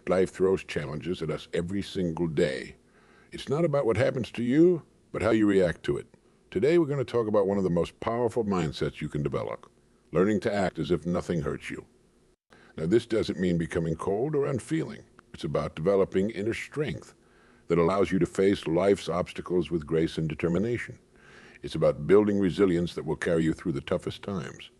Life throws challenges at us every single day. It's not about what happens to you, but how you react to it. Today we're going to talk about one of the most powerful mindsets you can develop, learning to act as if nothing hurts you. Now this doesn't mean becoming cold or unfeeling. It's about developing inner strength that allows you to face life's obstacles with grace and determination. It's about building resilience that will carry you through the toughest times.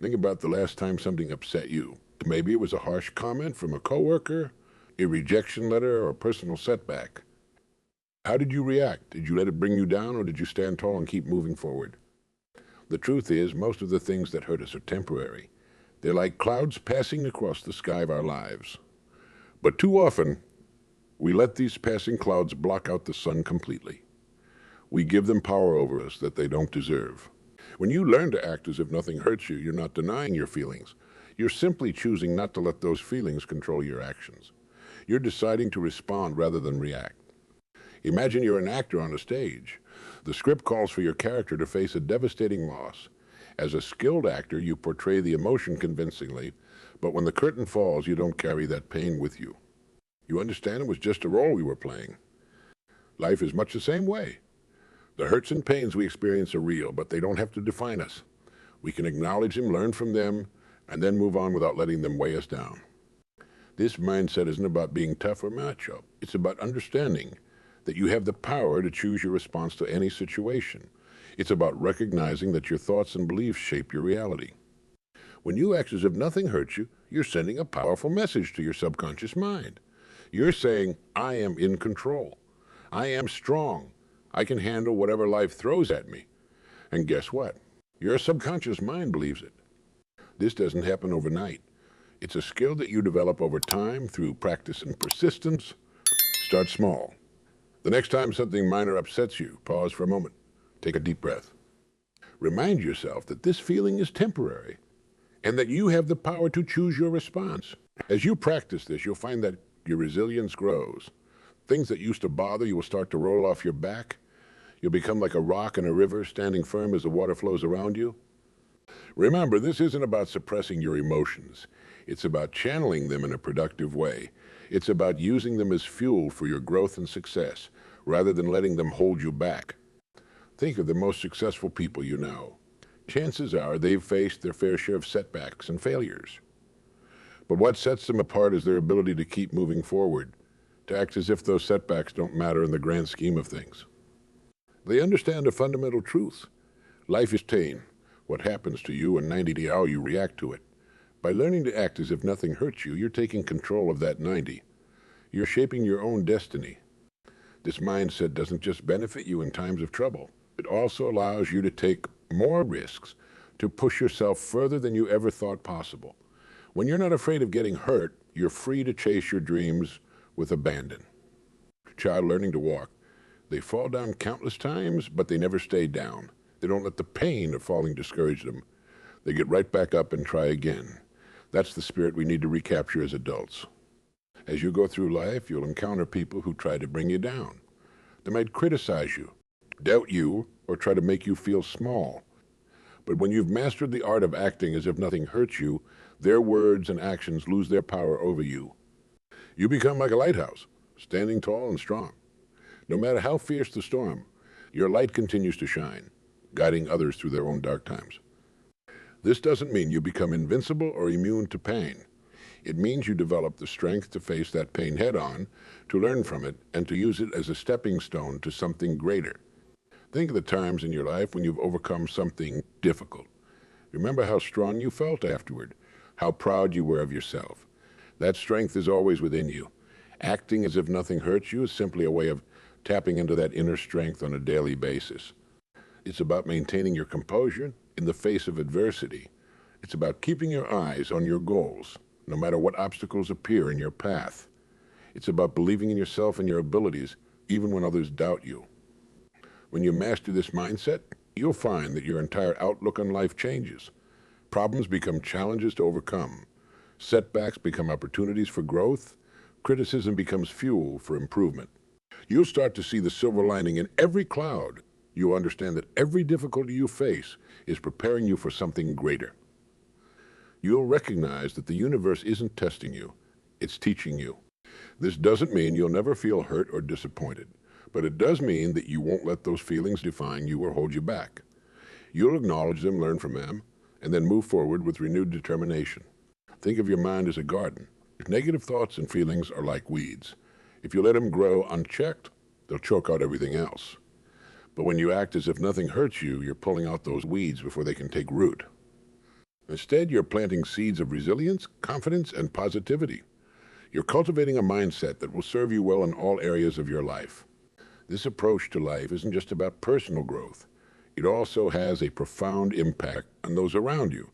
Think about the last time something upset you. Maybe it was a harsh comment from a coworker, a rejection letter, or a personal setback. How did you react? Did you let it bring you down, or did you stand tall and keep moving forward? The truth is, most of the things that hurt us are temporary. They're like clouds passing across the sky of our lives. But too often, we let these passing clouds block out the sun completely. We give them power over us that they don't deserve. When you learn to act as if nothing hurts you, you're not denying your feelings. You're simply choosing not to let those feelings control your actions. You're deciding to respond rather than react. Imagine you're an actor on a stage. The script calls for your character to face a devastating loss. As a skilled actor, you portray the emotion convincingly, but when the curtain falls, you don't carry that pain with you. You understand it was just a role we were playing. Life is much the same way. The hurts and pains we experience are real, but they don't have to define us. We can acknowledge them, learn from them, and then move on without letting them weigh us down. This mindset isn't about being tough or macho. It's about understanding that you have the power to choose your response to any situation. It's about recognizing that your thoughts and beliefs shape your reality. When you act as if nothing hurts you, you're sending a powerful message to your subconscious mind. You're saying, I am in control. I am strong. I can handle whatever life throws at me. And guess what? Your subconscious mind believes it. This doesn't happen overnight. It's a skill that you develop over time through practice and persistence. Start small. The next time something minor upsets you, pause for a moment. Take a deep breath. Remind yourself that this feeling is temporary and that you have the power to choose your response. As you practice this, you'll find that your resilience grows. Things that used to bother you will start to roll off your back. You'll become like a rock in a river, standing firm as the water flows around you. Remember, this isn't about suppressing your emotions. It's about channeling them in a productive way. It's about using them as fuel for your growth and success, rather than letting them hold you back. Think of the most successful people you know. Chances are they've faced their fair share of setbacks and failures. But what sets them apart is their ability to keep moving forward, to act as if those setbacks don't matter in the grand scheme of things. They understand a fundamental truth. Life is tame. What happens to you, and 90 how you react to it. By learning to act as if nothing hurts you, you're taking control of that 90. You're shaping your own destiny. This mindset doesn't just benefit you in times of trouble. It also allows you to take more risks, to push yourself further than you ever thought possible. When you're not afraid of getting hurt, you're free to chase your dreams with abandon. A child learning to walk, they fall down countless times, but they never stay down. They don't let the pain of falling discourage them. They get right back up and try again. That's the spirit we need to recapture as adults. As you go through life, you'll encounter people who try to bring you down. They might criticize you, doubt you, or try to make you feel small. But when you've mastered the art of acting as if nothing hurts you, their words and actions lose their power over you. You become like a lighthouse, standing tall and strong. No matter how fierce the storm, your light continues to shine, guiding others through their own dark times. This doesn't mean you become invincible or immune to pain. It means you develop the strength to face that pain head-on, to learn from it, and to use it as a stepping stone to something greater. Think of the times in your life when you've overcome something difficult. Remember how strong you felt afterward, how proud you were of yourself. That strength is always within you. Acting as if nothing hurts you is simply a way of tapping into that inner strength on a daily basis. It's about maintaining your composure in the face of adversity. It's about keeping your eyes on your goals, no matter what obstacles appear in your path. It's about believing in yourself and your abilities, even when others doubt you. When you master this mindset, you'll find that your entire outlook on life changes. Problems become challenges to overcome. Setbacks become opportunities for growth. Criticism becomes fuel for improvement. You'll start to see the silver lining in every cloud. You'll understand that every difficulty you face is preparing you for something greater. You'll recognize that the universe isn't testing you. it's teaching you. This doesn't mean you'll never feel hurt or disappointed, but it does mean that you won't let those feelings define you or hold you back. You'll acknowledge them, learn from them, and then move forward with renewed determination. Think of your mind as a garden. Negative thoughts and feelings are like weeds. If you let them grow unchecked, they'll choke out everything else. But when you act as if nothing hurts you, you're pulling out those weeds before they can take root. Instead, you're planting seeds of resilience, confidence, and positivity. You're cultivating a mindset that will serve you well in all areas of your life. This approach to life isn't just about personal growth. It also has a profound impact on those around you.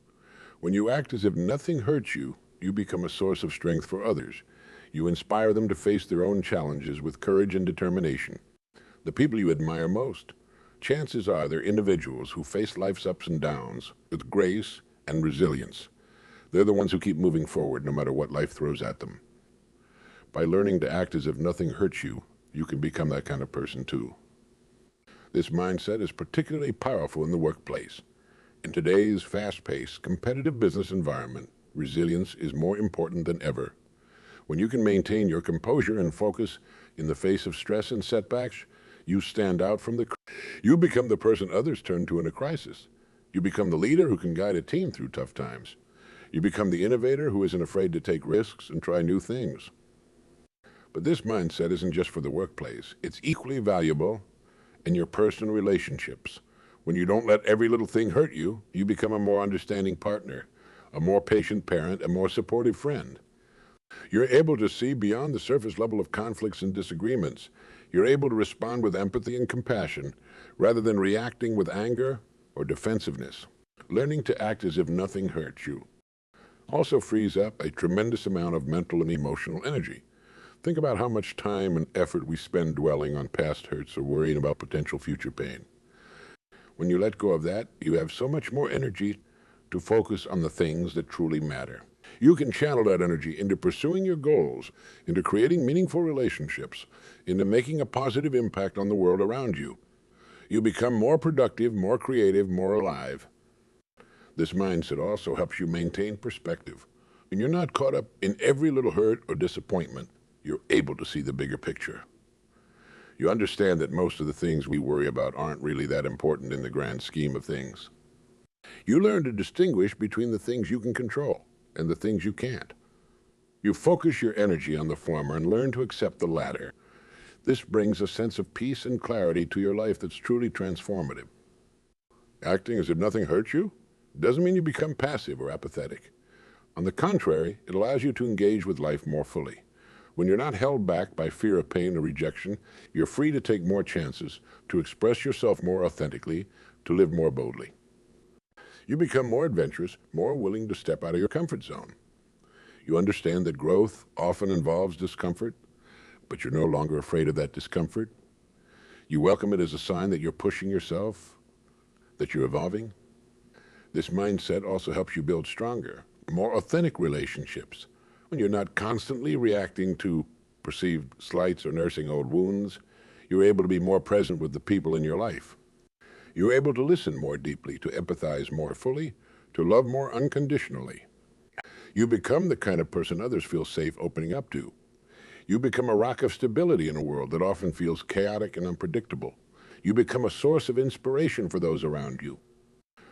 When you act as if nothing hurts you, you become a source of strength for others. You inspire them to face their own challenges with courage and determination. The people you admire most, chances are they're individuals who face life's ups and downs with grace and resilience. They're the ones who keep moving forward no matter what life throws at them. By learning to act as if nothing hurts you, you can become that kind of person too. This mindset is particularly powerful in the workplace. In today's fast-paced, competitive business environment, resilience is more important than ever. When you can maintain your composure and focus in the face of stress and setbacks, you stand out from the crowd. You become the person others turn to in a crisis. You become the leader who can guide a team through tough times. You become the innovator who isn't afraid to take risks and try new things. But this mindset isn't just for the workplace. It's equally valuable in your personal relationships. When you don't let every little thing hurt you, you become a more understanding partner, a more patient parent, a more supportive friend. You're able to see beyond the surface level of conflicts and disagreements. You're able to respond with empathy and compassion rather than reacting with anger or defensiveness. Learning to act as if nothing hurts you also frees up a tremendous amount of mental and emotional energy. Think about how much time and effort we spend dwelling on past hurts or worrying about potential future pain. When you let go of that, you have so much more energy to focus on the things that truly matter. You can channel that energy into pursuing your goals, into creating meaningful relationships, into making a positive impact on the world around you. You become more productive, more creative, more alive. This mindset also helps you maintain perspective. When you're not caught up in every little hurt or disappointment, you're able to see the bigger picture. You understand that most of the things we worry about aren't really that important in the grand scheme of things. You learn to distinguish between the things you can control and the things you can't. You focus your energy on the former and learn to accept the latter. This brings a sense of peace and clarity to your life that's truly transformative. Acting as if nothing hurts you doesn't mean you become passive or apathetic. On the contrary, it allows you to engage with life more fully. When you're not held back by fear of pain or rejection, you're free to take more chances, to express yourself more authentically, to live more boldly. You become more adventurous, more willing to step out of your comfort zone. You understand that growth often involves discomfort, but you're no longer afraid of that discomfort. You welcome it as a sign that you're pushing yourself, that you're evolving. This mindset also helps you build stronger, more authentic relationships. When you're not constantly reacting to perceived slights or nursing old wounds, you're able to be more present with the people in your life. You're able to listen more deeply, to empathize more fully, to love more unconditionally. You become the kind of person others feel safe opening up to. You become a rock of stability in a world that often feels chaotic and unpredictable. You become a source of inspiration for those around you.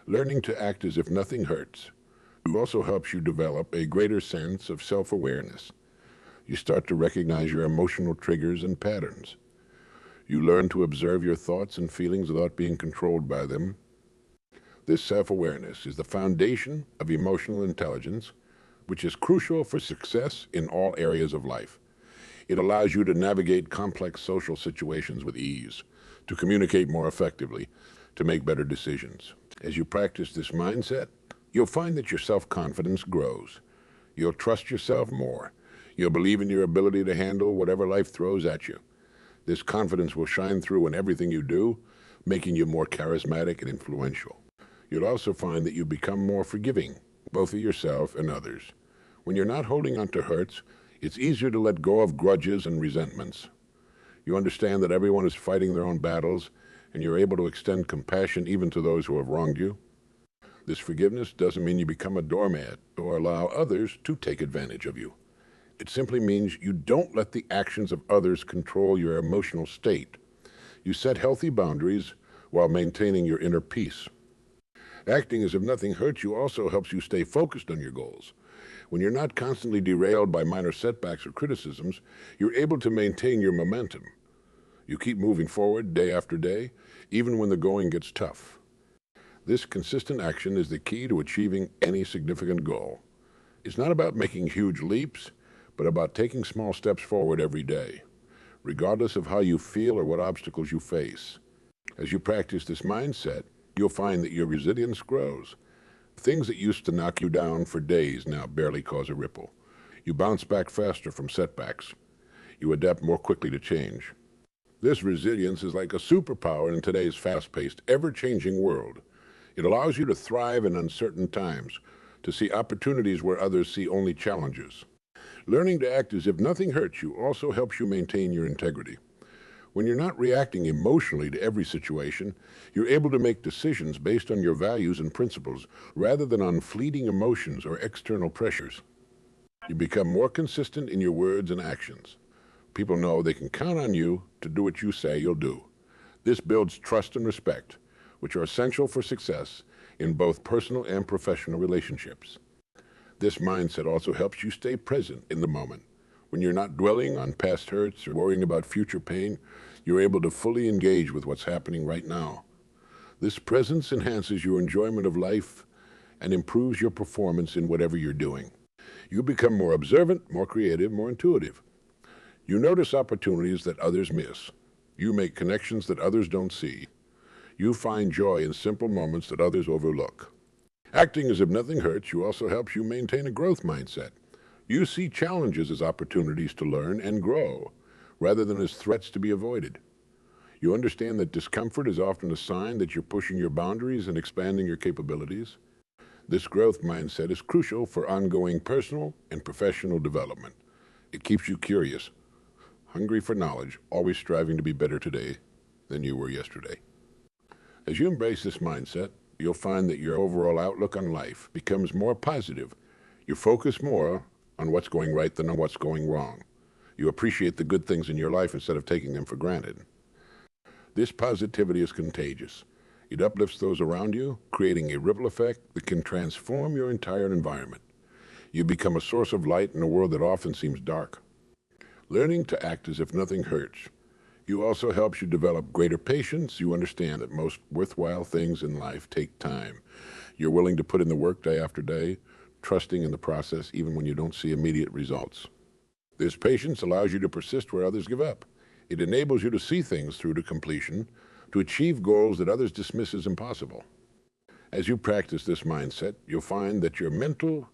Learning to act as if nothing hurts also helps you develop a greater sense of self-awareness. You start to recognize your emotional triggers and patterns. You learn to observe your thoughts and feelings without being controlled by them. This self-awareness is the foundation of emotional intelligence, which is crucial for success in all areas of life. It allows you to navigate complex social situations with ease, to communicate more effectively, to make better decisions. As you practice this mindset, you'll find that your self-confidence grows. You'll trust yourself more. You'll believe in your ability to handle whatever life throws at you. This confidence will shine through in everything you do, making you more charismatic and influential. You'll also find that you become more forgiving, both of yourself and others. When you're not holding on to hurts, it's easier to let go of grudges and resentments. You understand that everyone is fighting their own battles, and you're able to extend compassion even to those who have wronged you. This forgiveness doesn't mean you become a doormat or allow others to take advantage of you. It simply means you don't let the actions of others control your emotional state. You set healthy boundaries while maintaining your inner peace. Acting as if nothing hurts you also helps you stay focused on your goals. When you're not constantly derailed by minor setbacks or criticisms, you're able to maintain your momentum. You keep moving forward day after day, even when the going gets tough. This consistent action is the key to achieving any significant goal. It's not about making huge leaps, but about taking small steps forward every day, regardless of how you feel or what obstacles you face. As you practice this mindset, you'll find that your resilience grows. Things that used to knock you down for days now barely cause a ripple. You bounce back faster from setbacks. You adapt more quickly to change. This resilience is like a superpower in today's fast-paced, ever-changing world. It allows you to thrive in uncertain times, to see opportunities where others see only challenges. Learning to act as if nothing hurts you also helps you maintain your integrity. When you're not reacting emotionally to every situation, you're able to make decisions based on your values and principles rather than on fleeting emotions or external pressures. You become more consistent in your words and actions. People know they can count on you to do what you say you'll do. This builds trust and respect, which are essential for success in both personal and professional relationships. This mindset also helps you stay present in the moment. When you're not dwelling on past hurts or worrying about future pain, you're able to fully engage with what's happening right now. This presence enhances your enjoyment of life and improves your performance in whatever you're doing. You become more observant, more creative, more intuitive. You notice opportunities that others miss. You make connections that others don't see. You find joy in simple moments that others overlook. Acting as if nothing hurts you also helps you maintain a growth mindset. You see challenges as opportunities to learn and grow, rather than as threats to be avoided. You understand that discomfort is often a sign that you're pushing your boundaries and expanding your capabilities. This growth mindset is crucial for ongoing personal and professional development. It keeps you curious, hungry for knowledge, always striving to be better today than you were yesterday. As you embrace this mindset, you'll find that your overall outlook on life becomes more positive. You focus more on what's going right than on what's going wrong. You appreciate the good things in your life instead of taking them for granted. This positivity is contagious. It uplifts those around you, creating a ripple effect that can transform your entire environment. You become a source of light in a world that often seems dark. Learning to act as if nothing hurts you also helps you develop greater patience. You understand that most worthwhile things in life take time. You're willing to put in the work day after day, trusting in the process even when you don't see immediate results. This patience allows you to persist where others give up. It enables you to see things through to completion, to achieve goals that others dismiss as impossible. As you practice this mindset, you'll find that your mental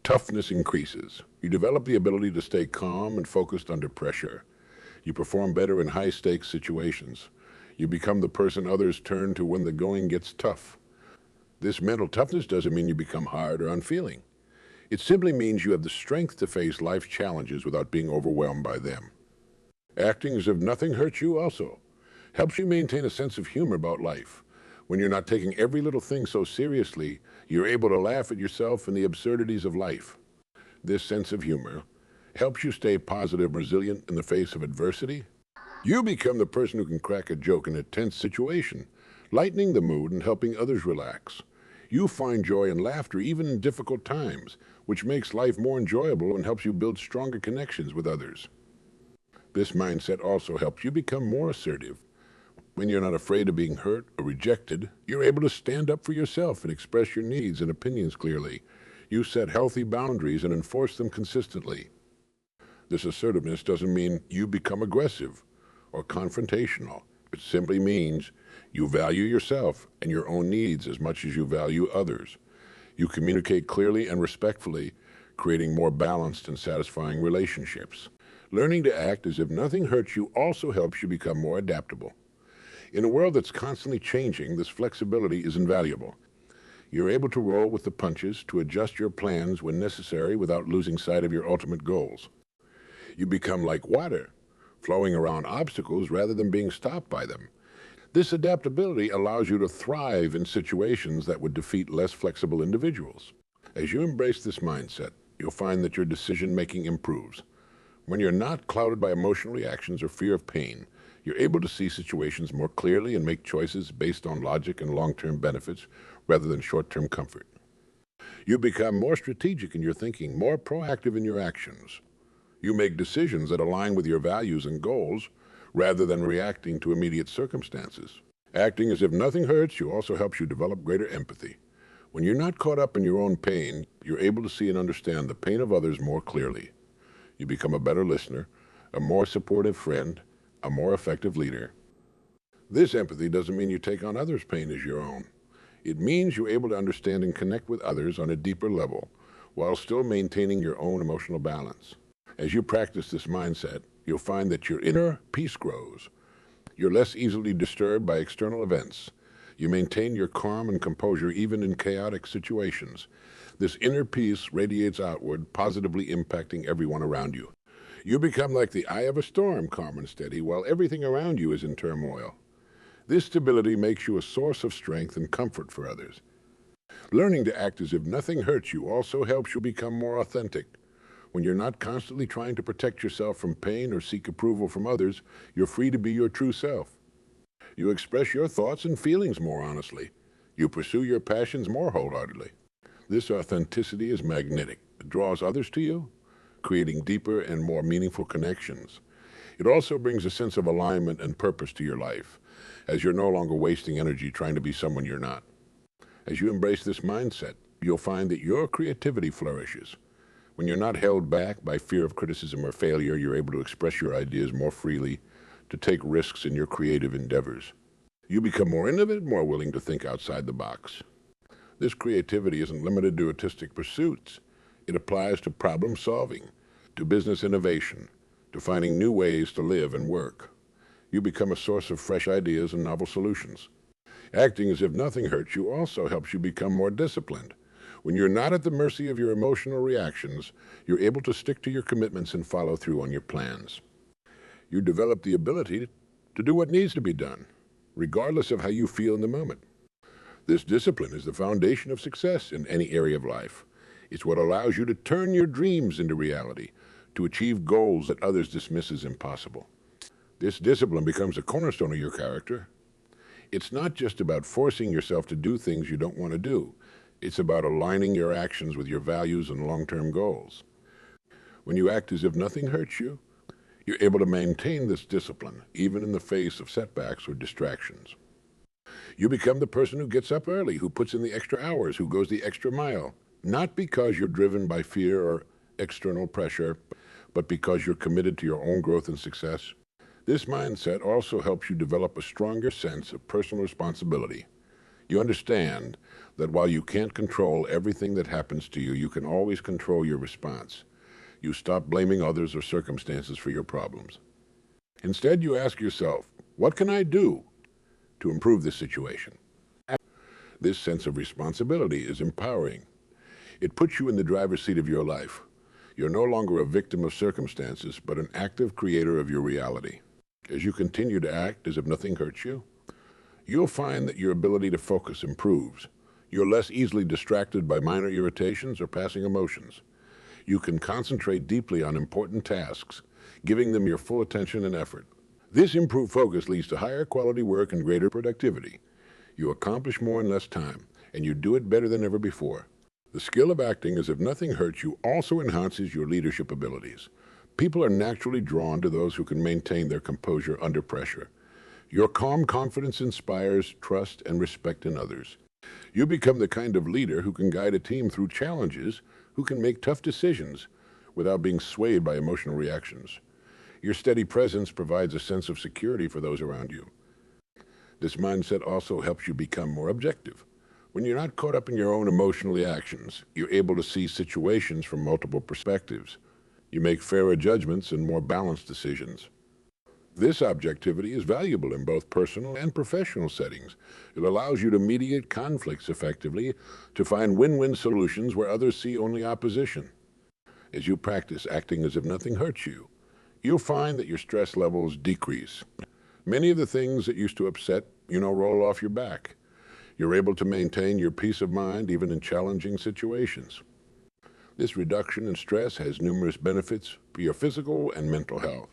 toughness increases. You develop the ability to stay calm and focused under pressure. You perform better in high-stakes situations. You become the person others turn to when the going gets tough. This mental toughness doesn't mean you become hard or unfeeling. It simply means you have the strength to face life's challenges without being overwhelmed by them. Acting as if nothing hurts you also helps you maintain a sense of humor about life. When you're not taking every little thing so seriously, you're able to laugh at yourself and the absurdities of life. This sense of humor helps you stay positive and resilient in the face of adversity. You become the person who can crack a joke in a tense situation, lightening the mood and helping others relax. You find joy and laughter even in difficult times, which makes life more enjoyable and helps you build stronger connections with others. This mindset also helps you become more assertive. When you're not afraid of being hurt or rejected, you're able to stand up for yourself and express your needs and opinions clearly. You set healthy boundaries and enforce them consistently. This assertiveness doesn't mean you become aggressive or confrontational. It simply means you value yourself and your own needs as much as you value others. You communicate clearly and respectfully, creating more balanced and satisfying relationships. Learning to act as if nothing hurts you also helps you become more adaptable. In a world that's constantly changing, this flexibility is invaluable. You're able to roll with the punches, to adjust your plans when necessary without losing sight of your ultimate goals. You become like water, flowing around obstacles rather than being stopped by them. This adaptability allows you to thrive in situations that would defeat less flexible individuals. As you embrace this mindset, you'll find that your decision-making improves. When you're not clouded by emotional reactions or fear of pain, you're able to see situations more clearly and make choices based on logic and long-term benefits rather than short-term comfort. You become more strategic in your thinking, more proactive in your actions. You make decisions that align with your values and goals rather than reacting to immediate circumstances. Acting as if nothing hurts you also helps you develop greater empathy. When you're not caught up in your own pain, you're able to see and understand the pain of others more clearly. You become a better listener, a more supportive friend, a more effective leader. This empathy doesn't mean you take on others' pain as your own. It means you're able to understand and connect with others on a deeper level while still maintaining your own emotional balance. As you practice this mindset, you'll find that your inner peace grows. You're less easily disturbed by external events. You maintain your calm and composure even in chaotic situations. This inner peace radiates outward, positively impacting everyone around you. You become like the eye of a storm, calm and steady, while everything around you is in turmoil. This stability makes you a source of strength and comfort for others. Learning to act as if nothing hurts you also helps you become more authentic. When you're not constantly trying to protect yourself from pain or seek approval from others, you're free to be your true self. You express your thoughts and feelings more honestly. You pursue your passions more wholeheartedly. This authenticity is magnetic. It draws others to you, creating deeper and more meaningful connections. It also brings a sense of alignment and purpose to your life, as you're no longer wasting energy trying to be someone you're not. As you embrace this mindset, you'll find that your creativity flourishes. When you're not held back by fear of criticism or failure, you're able to express your ideas more freely, to take risks in your creative endeavors. You become more innovative, more willing to think outside the box. This creativity isn't limited to artistic pursuits. It applies to problem solving, to business innovation, to finding new ways to live and work. You become a source of fresh ideas and novel solutions. Acting as if nothing hurts you also helps you become more disciplined. When you're not at the mercy of your emotional reactions, you're able to stick to your commitments and follow through on your plans. You develop the ability to do what needs to be done, regardless of how you feel in the moment. This discipline is the foundation of success in any area of life. It's what allows you to turn your dreams into reality, to achieve goals that others dismiss as impossible. This discipline becomes a cornerstone of your character. It's not just about forcing yourself to do things you don't want to do. It's about aligning your actions with your values and long-term goals. When you act as if nothing hurts you, you're able to maintain this discipline, even in the face of setbacks or distractions. You become the person who gets up early, who puts in the extra hours, who goes the extra mile, not because you're driven by fear or external pressure, but because you're committed to your own growth and success. This mindset also helps you develop a stronger sense of personal responsibility. You understand that while you can't control everything that happens to you, you can always control your response. You stop blaming others or circumstances for your problems. Instead, you ask yourself, what can I do to improve this situation? This sense of responsibility is empowering. It puts you in the driver's seat of your life. You're no longer a victim of circumstances, but an active creator of your reality. As you continue to act as if nothing hurts you, you'll find that your ability to focus improves. You're less easily distracted by minor irritations or passing emotions. You can concentrate deeply on important tasks, giving them your full attention and effort. This improved focus leads to higher quality work and greater productivity. You accomplish more in less time, and you do it better than ever before. The skill of acting as if nothing hurts you also enhances your leadership abilities. People are naturally drawn to those who can maintain their composure under pressure. Your calm confidence inspires trust and respect in others. You become the kind of leader who can guide a team through challenges, who can make tough decisions without being swayed by emotional reactions. Your steady presence provides a sense of security for those around you. This mindset also helps you become more objective. When you're not caught up in your own emotional reactions, you're able to see situations from multiple perspectives. You make fairer judgments and more balanced decisions. This objectivity is valuable in both personal and professional settings. It allows you to mediate conflicts effectively, to find win-win solutions where others see only opposition. As you practice acting as if nothing hurts you, you'll find that your stress levels decrease. Many of the things that used to upset, roll off your back. You're able to maintain your peace of mind even in challenging situations. This reduction in stress has numerous benefits for your physical and mental health.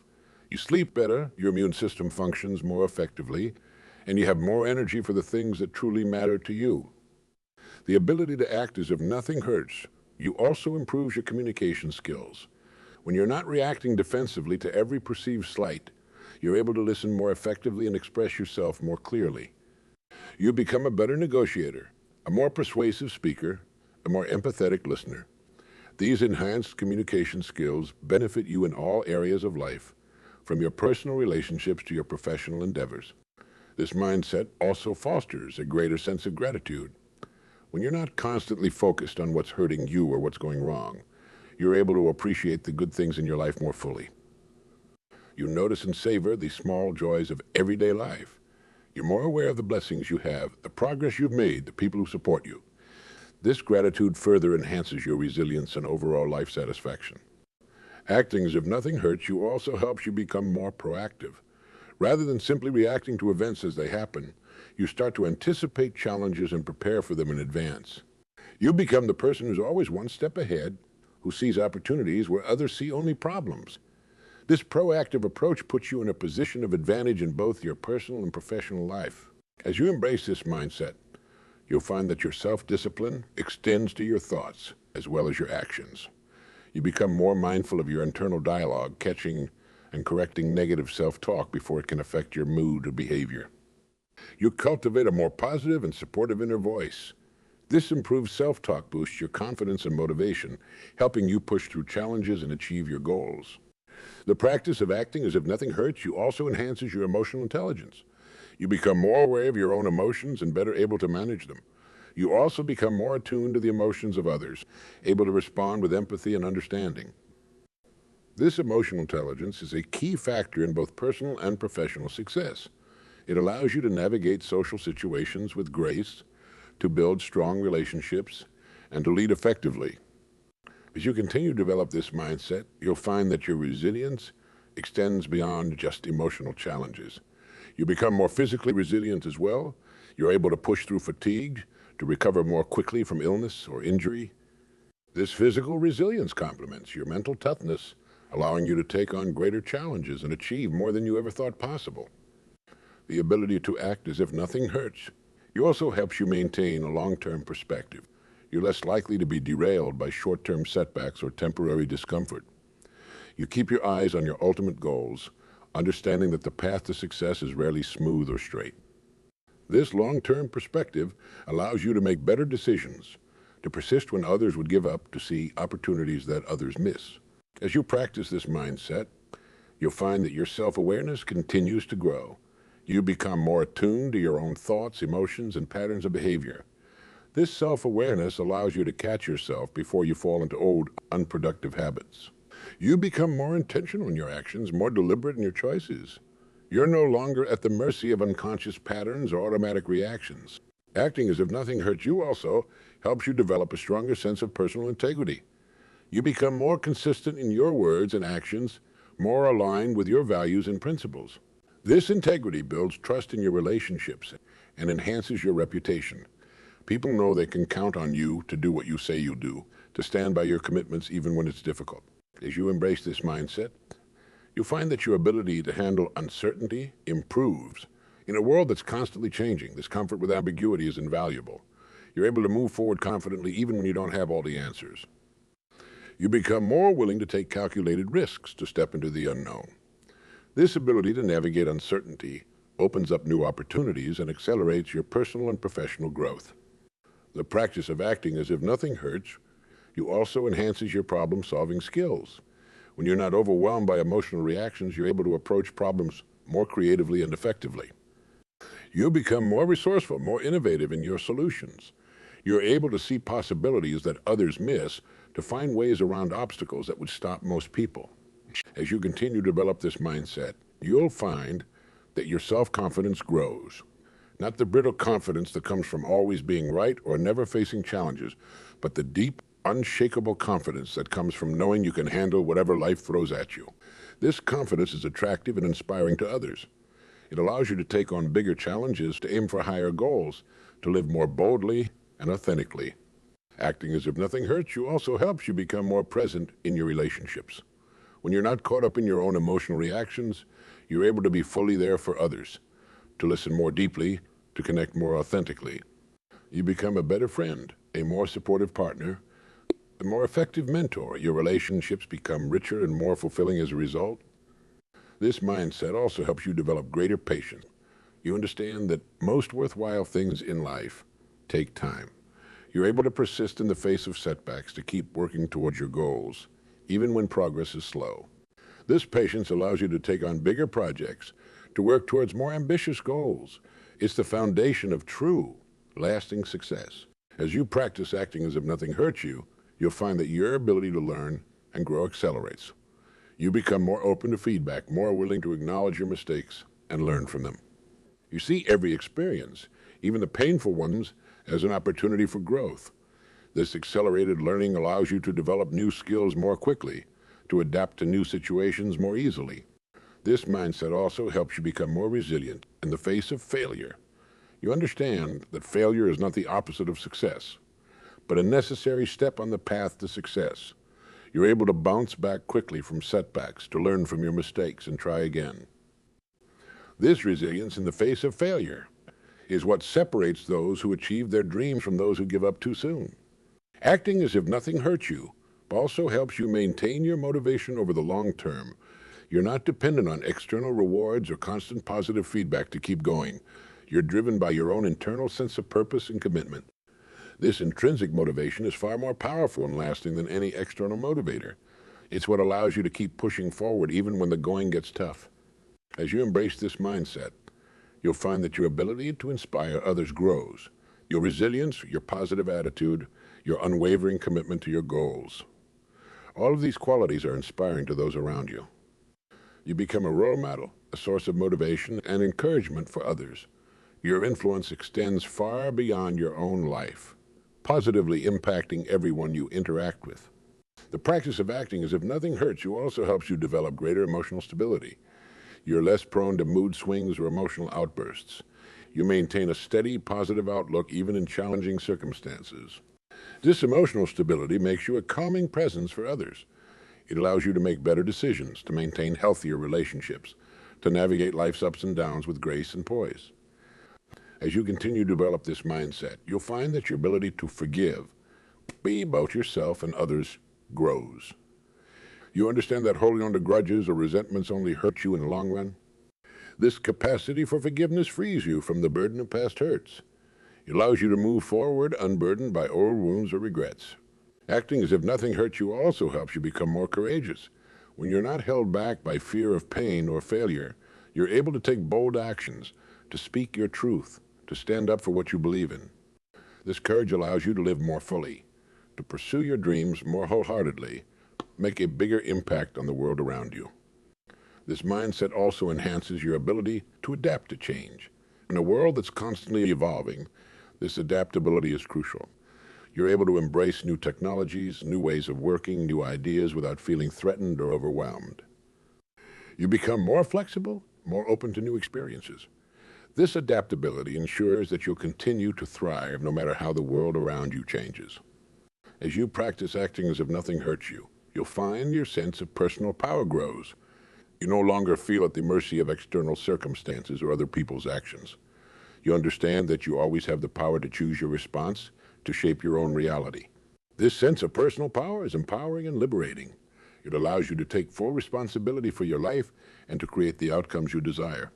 You sleep better, your immune system functions more effectively, and you have more energy for the things that truly matter to you. The ability to act as if nothing hurts you also improves your communication skills. When you're not reacting defensively to every perceived slight, you're able to listen more effectively and express yourself more clearly. You become a better negotiator, a more persuasive speaker, a more empathetic listener. These enhanced communication skills benefit you in all areas of life, from your personal relationships to your professional endeavors. This mindset also fosters a greater sense of gratitude. When you're not constantly focused on what's hurting you or what's going wrong, you're able to appreciate the good things in your life more fully. You notice and savor the small joys of everyday life. You're more aware of the blessings you have, the progress you've made, the people who support you. This gratitude further enhances your resilience and overall life satisfaction. Acting as if nothing hurts you also helps you become more proactive. Rather than simply reacting to events as they happen, you start to anticipate challenges and prepare for them in advance. You become the person who's always one step ahead, who sees opportunities where others see only problems. This proactive approach puts you in a position of advantage in both your personal and professional life. As you embrace this mindset, you'll find that your self-discipline extends to your thoughts as well as your actions. You become more mindful of your internal dialogue, catching and correcting negative self-talk before it can affect your mood or behavior. You cultivate a more positive and supportive inner voice. This improved self-talk boosts your confidence and motivation, helping you push through challenges and achieve your goals. The practice of acting as if nothing hurts you also enhances your emotional intelligence. You become more aware of your own emotions and better able to manage them. You also become more attuned to the emotions of others, able to respond with empathy and understanding. This emotional intelligence is a key factor in both personal and professional success. It allows you to navigate social situations with grace, to build strong relationships, and to lead effectively. As you continue to develop this mindset, you'll find that your resilience extends beyond just emotional challenges. You become more physically resilient as well. You're able to push through fatigue, to recover more quickly from illness or injury. This physical resilience complements your mental toughness, allowing you to take on greater challenges and achieve more than you ever thought possible. The ability to act as if nothing hurts you also helps you maintain a long-term perspective. You're less likely to be derailed by short-term setbacks or temporary discomfort. You keep your eyes on your ultimate goals, understanding that the path to success is rarely smooth or straight. This long-term perspective allows you to make better decisions, to persist when others would give up, to see opportunities that others miss. As you practice this mindset, you'll find that your self-awareness continues to grow. You become more attuned to your own thoughts, emotions, and patterns of behavior. This self-awareness allows you to catch yourself before you fall into old, unproductive habits. You become more intentional in your actions, more deliberate in your choices. You're no longer at the mercy of unconscious patterns or automatic reactions. Acting as if nothing hurts you also helps you develop a stronger sense of personal integrity. You become more consistent in your words and actions, more aligned with your values and principles. This integrity builds trust in your relationships and enhances your reputation. People know they can count on you to do what you say you'll do, to stand by your commitments even when it's difficult. As you embrace this mindset, you'll find that your ability to handle uncertainty improves. In a world that's constantly changing, this comfort with ambiguity is invaluable. You're able to move forward confidently even when you don't have all the answers. You become more willing to take calculated risks, to step into the unknown. This ability to navigate uncertainty opens up new opportunities and accelerates your personal and professional growth. The practice of acting as if nothing hurts you also enhances your problem-solving skills. When you're not overwhelmed by emotional reactions, you're able to approach problems more creatively and effectively. You become more resourceful, more innovative in your solutions. You're able to see possibilities that others miss, to find ways around obstacles that would stop most people. As you continue to develop this mindset, you'll find that your self-confidence grows. Not the brittle confidence that comes from always being right or never facing challenges, but the deep, unshakable confidence that comes from knowing you can handle whatever life throws at you. This confidence is attractive and inspiring to others. It allows you to take on bigger challenges, to aim for higher goals, to live more boldly and authentically. Acting as if nothing hurts you also helps you become more present in your relationships. When you're not caught up in your own emotional reactions, you're able to be fully there for others, to listen more deeply, to connect more authentically. You become a better friend, a more supportive partner, a more effective mentor. Your relationships become richer and more fulfilling as a result. This mindset also helps you develop greater patience. You understand that most worthwhile things in life take time. You're able to persist in the face of setbacks to keep working towards your goals, even when progress is slow. This patience allows you to take on bigger projects, to work towards more ambitious goals. It's the foundation of true, lasting success. As you practice acting as if nothing hurts you, you'll find that your ability to learn and grow accelerates. You become more open to feedback, more willing to acknowledge your mistakes and learn from them. You see every experience, even the painful ones, as an opportunity for growth. This accelerated learning allows you to develop new skills more quickly, to adapt to new situations more easily. This mindset also helps you become more resilient in the face of failure. You understand that failure is not the opposite of success, but a necessary step on the path to success. You're able to bounce back quickly from setbacks, to learn from your mistakes and try again. This resilience in the face of failure is what separates those who achieve their dreams from those who give up too soon. Acting as if nothing hurts you also helps you maintain your motivation over the long term. You're not dependent on external rewards or constant positive feedback to keep going. You're driven by your own internal sense of purpose and commitment. This intrinsic motivation is far more powerful and lasting than any external motivator. It's what allows you to keep pushing forward even when the going gets tough. As you embrace this mindset, you'll find that your ability to inspire others grows. Your resilience, your positive attitude, your unwavering commitment to your goals. All of these qualities are inspiring to those around you. You become a role model, a source of motivation and encouragement for others. Your influence extends far beyond your own life, positively impacting everyone you interact with. The practice of acting as if nothing hurts you also helps you develop greater emotional stability. You're less prone to mood swings or emotional outbursts. You maintain a steady, positive outlook even in challenging circumstances. This emotional stability makes you a calming presence for others. It allows you to make better decisions, to maintain healthier relationships, to navigate life's ups and downs with grace and poise. As you continue to develop this mindset, you'll find that your ability to forgive, be both yourself and others, grows. You understand that holding on to grudges or resentments only hurt you in the long run. This capacity for forgiveness frees you from the burden of past hurts. It allows you to move forward unburdened by old wounds or regrets. Acting as if nothing hurts you also helps you become more courageous. When you're not held back by fear of pain or failure, you're able to take bold actions, to speak your truth, to stand up for what you believe in. This courage allows you to live more fully, to pursue your dreams more wholeheartedly, make a bigger impact on the world around you. This mindset also enhances your ability to adapt to change. In a world that's constantly evolving, this adaptability is crucial. You're able to embrace new technologies, new ways of working, new ideas without feeling threatened or overwhelmed. You become more flexible, more open to new experiences. This adaptability ensures that you'll continue to thrive no matter how the world around you changes. As you practice acting as if nothing hurts you, you'll find your sense of personal power grows. You no longer feel at the mercy of external circumstances or other people's actions. You understand that you always have the power to choose your response, to shape your own reality. This sense of personal power is empowering and liberating. It allows you to take full responsibility for your life and to create the outcomes you desire.